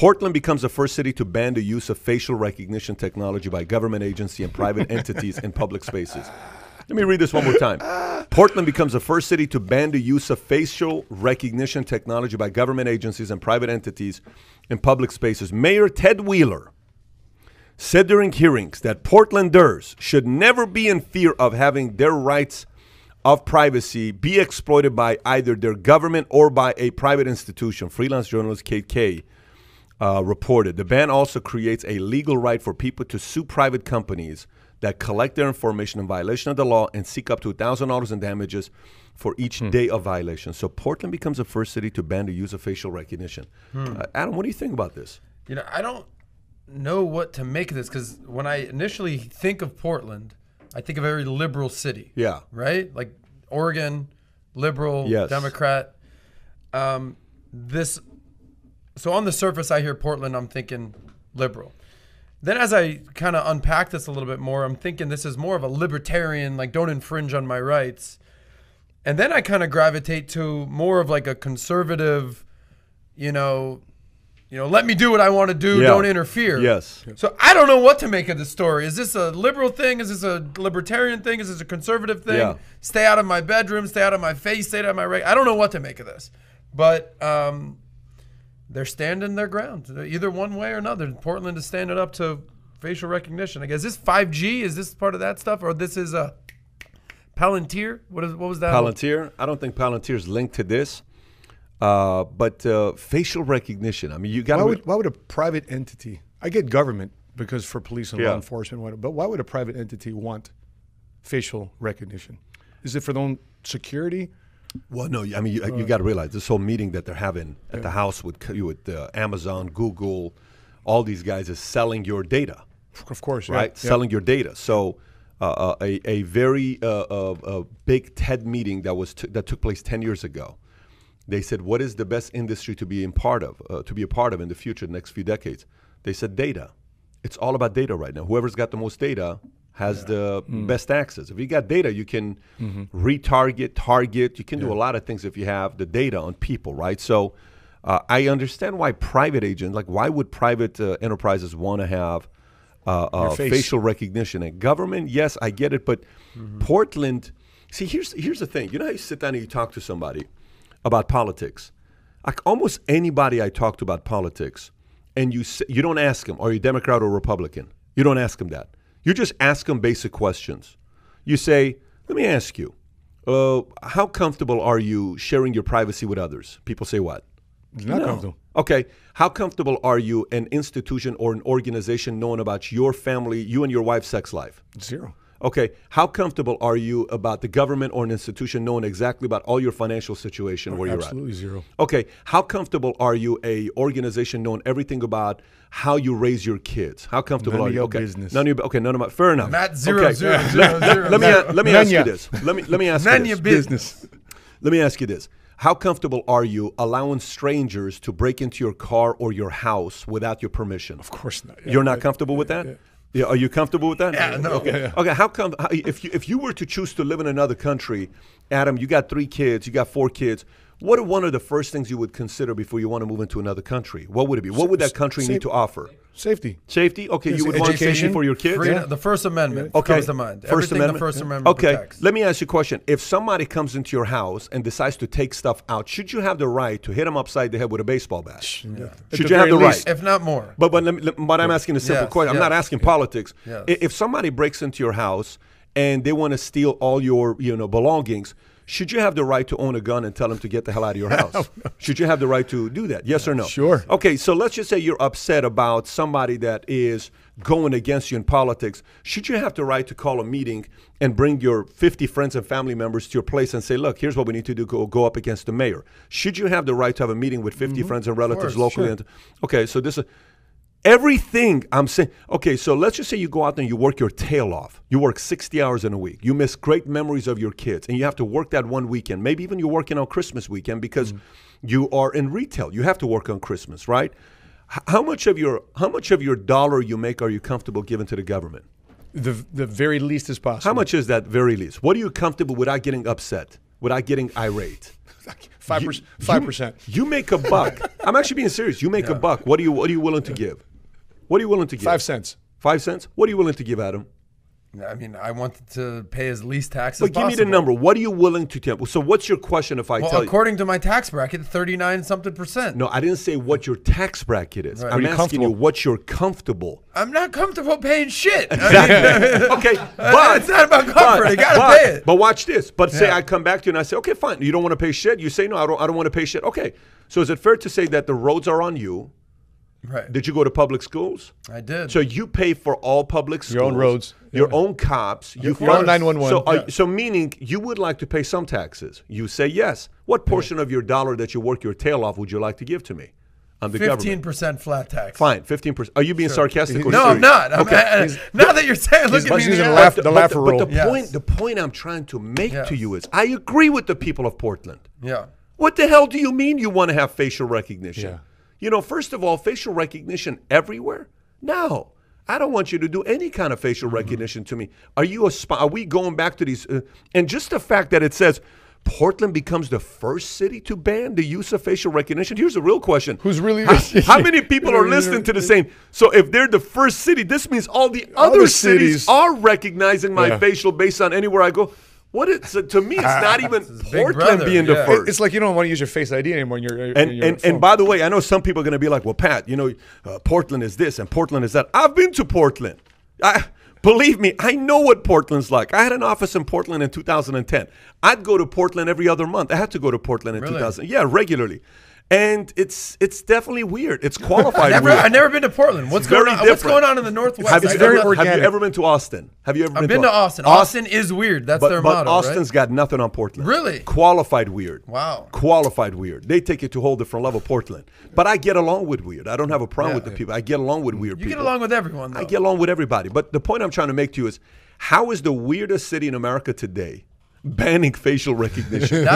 Portland becomes the first city to ban the use of facial recognition technology by government agency and private entities in public spaces. Let me read this one more time. Portland becomes the first city to ban the use of facial recognition technology by government agencies and private entities in public spaces. Mayor Ted Wheeler said during hearings that Portlanders should never be in fear of having their rights of privacy be exploited by either their government or by a private institution. Freelance journalist Kate Kay reported. The ban also creates a legal right for people to sue private companies that collect their information in violation of the law and seek up to $1,000 in damages for each day of violation. So Portland becomes the first city to ban the use of facial recognition. Adam, what do you think about this? You know, I don't know what to make of this, because when I initially think of Portland, I think of a very liberal city. Yeah. Right? Like Oregon, liberal, yes. Democrat. So on the surface, I hear Portland, I'm thinking liberal. Then as I kind of unpack this a little bit more, I'm thinking this is more of a libertarian, like don't infringe on my rights. And then I kind of gravitate to more of like a conservative, you know, let me do what I want to do, don't interfere. Yes. So I don't know what to make of this story. Is this a liberal thing? Is this a libertarian thing? Is this a conservative thing? Yeah. Stay out of my bedroom, stay out of my face, stay out of my right. I don't know what to make of this. But they're standing their ground, either one way or another. Portland is standing up to facial recognition. I guess, is this 5G? Is this part of that stuff? Or this is a Palantir? What was that? Palantir? I don't think Palantir is linked to this. But facial recognition, I mean, you got to... Why would a private entity, I get government because for police and law enforcement, but why would a private entity want facial recognition? Is it for their own security? Well, no, I mean, you got to realize this whole meeting that they're having at the house with Amazon, Google, all these guys is selling your data. Of course, right? Selling your data. So a very big TED meeting that took place 10 years ago. They said, what is the best industry to be a part of in the future, the next few decades? They said data. It's all about data right now. Whoever's got the most data has the best access. If you got data, you can retarget, target. You can do a lot of things if you have the data on people, right? So I understand why private agents, like why would private enterprises want to have facial recognition? And government, yes, I get it. But Portland, see, here's the thing. You know how you sit down and you talk to somebody about politics? Like almost anybody I talk to about politics, and you don't ask them, are you Democrat or Republican? You don't ask them that. You just ask them basic questions. You say, let me ask you, how comfortable are you sharing your privacy with others? People say what? Not comfortable. Okay. How comfortable are you an institution or an organization knowing about your family, you and your wife's sex life? Zero. Okay. How comfortable are you about the government or an institution knowing exactly about all your financial situation where you're at? Absolutely zero. Okay. How comfortable are you a organization knowing everything about how you raise your kids? How comfortable are you? Okay. Business. None of your, okay. None of my, fair enough. Matt, zero, okay. zero. Let me ask you this. Let me ask you this. Business. Let me ask you this. How comfortable are you allowing strangers to break into your car or your house without your permission? Of course not. You're not comfortable with that? Yeah, are you comfortable with that? Yeah, no. Okay. Okay. How come if you were to choose to live in another country, Adam, you got 3 kids, you got 4 kids. What are one of the first things you would consider before you want to move into another country? What would it be? What would that country need to offer? Safety. Safety? Okay, you would want safety for your kids? Freedom, the First Amendment comes to mind. First Amendment? The First Amendment protects. Let me ask you a question. If somebody comes into your house and decides to take stuff out, should you have the right to hit them upside the head with a baseball bat? Yeah. Should you have the right? If not more. But I'm asking a simple question. I'm not asking politics. Yes. If somebody breaks into your house and they want to steal all your belongings, should you have the right to own a gun and tell them to get the hell out of your house? Should you have the right to do that? Yes or no? Sure. Okay, so let's just say you're upset about somebody that is going against you in politics. Should you have the right to call a meeting and bring your 50 friends and family members to your place and say, look, here's what we need to do, go up against the mayor? Should you have the right to have a meeting with 50 friends and relatives locally? Sure. Okay, so this is... Everything I'm saying, okay, so let's just say you go out there and you work your tail off. You work 60 hours in a week. You miss great memories of your kids, and you have to work that one weekend. Maybe even you're working on Christmas weekend because you are in retail. You have to work on Christmas, right? How much of your dollar you make are you comfortable giving to the government? The very least as possible. How much is that very least? What are you comfortable without getting upset, without getting irate? 5%. You make a buck. I'm actually being serious. You make a buck. What are you willing to give? What are you willing to give? 5 cents. 5 cents? What are you willing to give, Adam? I mean, I want to pay as least tax as But possible. give me the number. What are you willing to tell? So what's your question if I tell you? According to my tax bracket, 39-something%. No, I didn't say what your tax bracket is. Right. I'm asking you what you're comfortable. I'm not comfortable paying shit. Exactly. Okay, but it's not about comfort. I gotta pay it. But watch this. But say I come back to you and I say, okay, fine. You don't want to pay shit. You say no. I don't want to pay shit. Okay. So is it fair to say that the roads are on you? Right. Did you go to public schools? I did. So you pay for all public schools. Your own roads. Your own cops. Your own 911. So meaning you would like to pay some taxes. You say yes. What portion of your dollar that you work your tail off would you like to give to me? I'm the 15% flat tax. Fine, 15%. Are you being sarcastic or No, serious? I'm not. Okay. Now that you're saying, look at me. using in the the eye. laugher roll. But the point I'm trying to make to you is I agree with the people of Portland. Yeah. What the hell do you mean you want to have facial recognition? Yeah. You know, first of all, facial recognition everywhere? No. I don't want you to do any kind of facial recognition to me. Are we going back to these? And just the fact that it says Portland becomes the first city to ban the use of facial recognition. Here's a real question. Who's really? How many people are listening to the same? So if they're the first city, this means all the other cities are recognizing my facial based on anywhere I go. To me, it's not even Portland being the first. It's like you don't want to use your Face ID anymore. And by the way, I know some people are going to be like, well, Pat, you know, Portland is this and Portland is that. I've been to Portland. Believe me, I know what Portland's like. I had an office in Portland in 2010. I'd go to Portland every other month. I had to go to Portland in 2000. Yeah, regularly. And it's definitely weird. It's qualified weird. I've never been to Portland. What's going on? What's going on in the Northwest? Have you ever been to Austin? Have you ever I've been to Austin. Austin is weird. That's their motto, But Austin's got nothing on Portland. Really? Qualified weird. Wow. Qualified weird. They take it to a whole different level, Portland. But I get along with weird. I don't have a problem with the people. I get along with weird people. You get along with everyone, though. I get along with everybody. But the point I'm trying to make to you is, how is the weirdest city in America today banning facial recognition?